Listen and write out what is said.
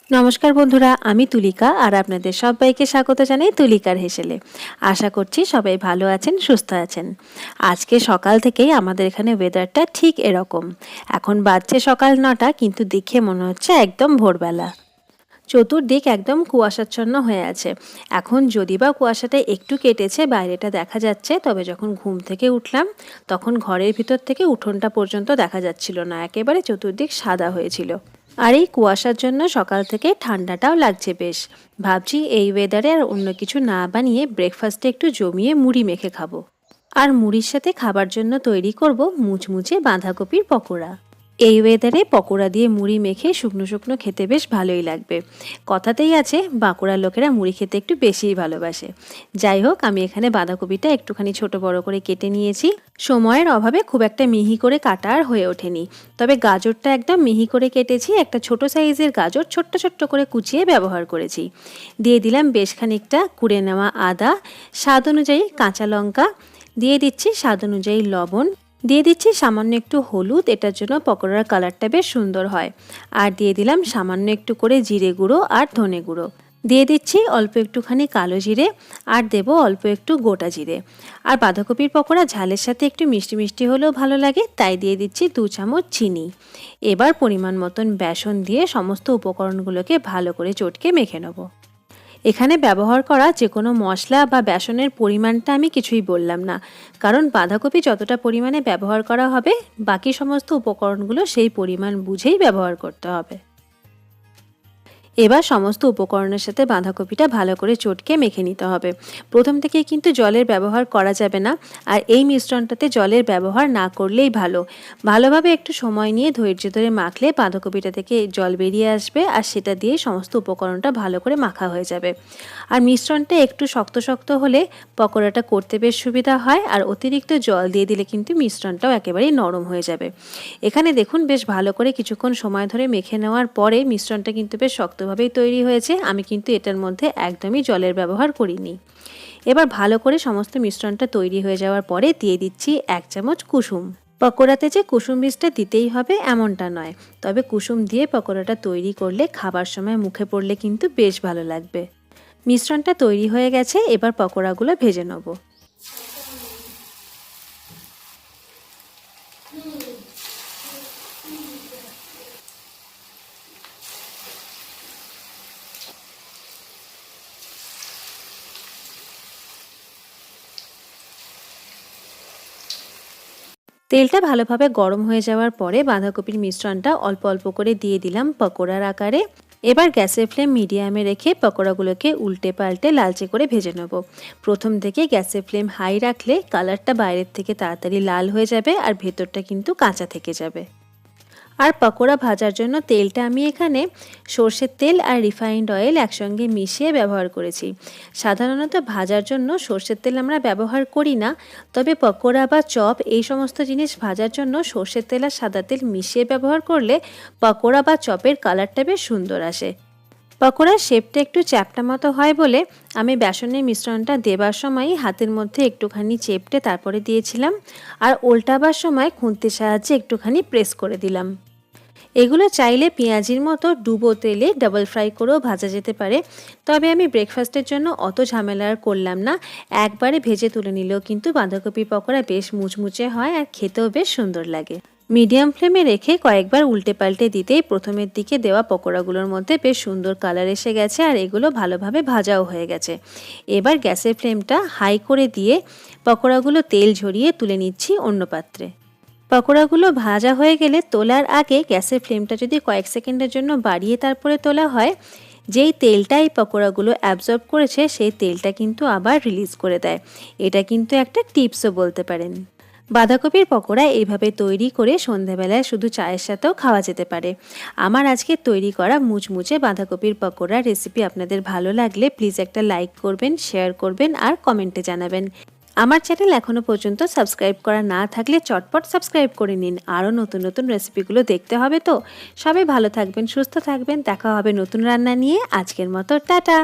নমস্কার বন্ধুরা, আমি তুলিকা আর আপনাদের সবাইকে স্বাগত জানাই তুলিকার হেসেলে। আশা করছি সবাই ভালো আছেন, সুস্থ আছেন। আজকে সকাল থেকেই আমাদের এখানে ওয়েদারটা ঠিক এরকম। এখন বাজছে সকাল 9টা, কিন্তু দেখে মনে হচ্ছে একদম ভোরবেলা। চতুর্দিক একদম কুয়াশাচ্ছন্ন হয়ে আছে। এখন যদি বা কুয়াশাটা একটু কেটেছে, বাইরেটা দেখা যাচ্ছে, তবে যখন ঘুম থেকে উঠলাম তখন ঘরের ভিতর থেকে উঠোনটা পর্যন্ত দেখা যাচ্ছিল না, একেবারে চতুর্দিক সাদা হয়েছিল। আর এই কুয়াশার জন্য সকাল থেকে ঠান্ডাটাও লাগছে বেশ। ভাবছি এই ওয়েদারে আর অন্য কিছু না বানিয়ে ব্রেকফাস্টে একটু জমিয়ে মুড়ি মেখে খাবো। আর মুড়ির সাথে খাবার জন্য তৈরি করব মুচমুচে বাঁধাকপির পকোড়া। এই ওয়েদারে পকোড়া দিয়ে মুড়ি মেখে শুকনো শুকনো খেতে বেশ ভালোই লাগবে। কথাতেই আছে, বাঁকুড়ার লোকেরা মুড়ি খেতে একটু বেশিই ভালোবাসে। যাই হোক, আমি এখানে বাঁধাকপিটা একটুখানি ছোট বড় করে কেটে নিয়েছি। সময়ের অভাবে খুব একটা মিহি করে কাটা আর হয়ে ওঠেনি, তবে গাজরটা একদম মিহি করে কেটেছি। একটা ছোট সাইজের গাজর ছোট্ট ছোট্ট করে কুচিয়ে ব্যবহার করেছি। দিয়ে দিলাম বেশ খানিকটা কুড়ে নেওয়া আদা, স্বাদ অনুযায়ী কাঁচা লঙ্কা, দিয়ে দিচ্ছি স্বাদ অনুযায়ী লবণ, দিয়ে দিচ্ছি সামান্য একটু হলুদ, এটার জন্য পকোড়ার কালারটা বেশ সুন্দর হয়। আর দিয়ে দিলাম সামান্য একটু করে জিরে গুঁড়ো আর ধনে গুঁড়ো। দিয়ে দিচ্ছি অল্প একটুখানি কালো জিরে, আর দেব অল্প একটু গোটা জিরে। আর বাঁধাকপির পকোড়া ঝালের সাথে একটু মিষ্টি মিষ্টি হলেও ভালো লাগে, তাই দিয়ে দিচ্ছি 2 চামচ চিনি। এবার পরিমাণ মতন বেসন দিয়ে সমস্ত উপকরণগুলোকে ভালো করে চটকে মেখে নেব। এখানে ব্যবহার করা যে কোনো মশলা বা বেসনের পরিমাণটা আমি কিছুই বললাম না, কারণ বাঁধাকপি যতটা পরিমাণে ব্যবহার করা হবে, বাকি সমস্ত উপকরণগুলো সেই পরিমাণ বুঝেই ব্যবহার করতে হবে। এবার সমস্ত উপকরণের সাথে বাঁধাকপিটা ভালো করে চটকে মেখে নিতে হবে। প্রথম থেকে কিন্তু জলের ব্যবহার করা যাবে না, আর এই মিশ্রণটাতে জলের ব্যবহার না করলেই ভালো। ভালোভাবে একটু সময় নিয়ে ধৈর্য ধরে মাখলে বাঁধাকপিটা থেকে জল বেরিয়ে আসবে, আর সেটা দিয়ে সমস্ত উপকরণটা ভালো করে মাখা হয়ে যাবে। আর মিশ্রণটা একটু শক্ত শক্ত হলে পকোড়াটা করতে বেশ সুবিধা হয়, আর অতিরিক্ত জল দিয়ে দিলে কিন্তু মিশ্রণটাও একেবারেই নরম হয়ে যাবে। এখানে দেখুন, বেশ ভালো করে কিছুক্ষণ সময় ধরে মেখে নেওয়ার পরে মিশ্রণটা কিন্তু বেশ শক্তভাবেই তৈরি হয়েছে। আমি কিন্তু এটার মধ্যে একদমই জলের ব্যবহার করিনি। এবার ভালো করে সমস্ত মিশ্রণটা তৈরি হয়ে যাওয়ার পরে দিয়ে দিচ্ছি 1 চামচ কুসুম। পকোড়াতে যে কুসুম বীজটা দিতেই হবে এমনটা নয়, তবে কুসুম দিয়ে পকোড়াটা তৈরি করলে খাবার সময় মুখে পড়লে কিন্তু বেশ ভালো লাগবে। মিশ্রণটা তৈরি হয়ে গেছে, এবার পকোড়াগুলো ভেজে নেব। তেলটা ভালোভাবে গরম হয়ে যাওয়ার পরে বাঁধাকপির মিশ্রণটা অল্প অল্প করে দিয়ে দিলাম পকোড়ার আকারে। এবার গ্যাসের ফ্লেম মিডিয়ামে রেখে পকোড়াগুলোকে উল্টে পাল্টে লালচে করে ভেজে নেব। প্রথম থেকে গ্যাসের ফ্লেম হাই রাখলে কালারটা বাইরের থেকে তাড়াতাড়ি লাল হয়ে যাবে, আর ভেতরটা কিন্তু কাঁচা থেকে যাবে। আর পকোড়া ভাজার জন্য তেলটা আমি এখানে সর্ষের তেল আর রিফাইন্ড অয়েল একসঙ্গে মিশিয়ে ব্যবহার করেছি। সাধারণত ভাজার জন্য সর্ষের তেল আমরা ব্যবহার করি না, তবে পকোড়া বা চপ এই সমস্ত জিনিস ভাজার জন্য সর্ষের তেল আর সাদা তেল মিশিয়ে ব্যবহার করলে পকোড়া বা চপের কালারটা বেশ সুন্দর আসে। পকোড়ার শেপটা একটু চ্যাপ্টা মতো হয় বলে আমি বেসনের মিশ্রণটা দেবার সময় হাতের মধ্যে একটুখানি চেপটে তারপরে দিয়েছিলাম, আর উল্টাবার সময় খুন্তির সাহায্যে একটুখানি প্রেস করে দিলাম। এগুলো চাইলে পেঁয়াজির মতো ডুবো তেলে ডাবল ফ্রাই করেও ভাজা যেতে পারে, তবে আমি ব্রেকফাস্টের জন্য অত ঝামেলা আর করলাম না। একবারে ভেজে তুলে নিলেও কিন্তু বাঁধাকপি পকোড়া বেশ মুচমুচে হয়, আর খেতেও বেশ সুন্দর লাগে। মিডিয়াম ফ্লেমে রেখে কয়েকবার উল্টে পাল্টে দিতেই প্রথমের দিকে দেওয়া পকোড়াগুলোর মধ্যে বেশ সুন্দর কালার এসে গেছে, আর এগুলো ভালোভাবে ভাজাও হয়ে গেছে। এবার গ্যাসের ফ্লেমটা হাই করে দিয়ে পকোড়াগুলো তেল ঝরিয়ে তুলে নিচ্ছি অন্য পাত্রে। পকোড়াগুলো ভাজা হয়ে গেলে তোলার আগে গ্যাসের ফ্লেমটা যদি কয়েক সেকেন্ডের জন্য বাড়িয়ে তারপরে তোলা হয়, যেই তেলটা এই পকোড়াগুলো অ্যাবজর্ব করেছে সেই তেলটা কিন্তু আবার রিলিজ করে দেয়। এটা কিন্তু একটা টিপসও বলতে পারেন। বাঁধাকপির পকোড়া এইভাবে তৈরি করে সন্ধ্যাবেলায় শুধু চায়ের সাথেও খাওয়া যেতে পারে। আমার আজকে তৈরি করা মুচমুচে বাঁধাকপির পকোড়া রেসিপি আপনাদের ভালো লাগলে প্লিজ একটা লাইক করবেন, শেয়ার করবেন আর কমেন্টে জানাবেন। আমার চ্যানেল এখনও পর্যন্ত সাবস্ক্রাইব করা না থাকলে চটপট সাবস্ক্রাইব করে নিন। আরও নতুন নতুন রেসিপিগুলো দেখতে হবে তো। সবাই ভালো থাকবেন, সুস্থ থাকবেন। দেখা হবে নতুন রান্না নিয়ে। আজকের মতো টাটা।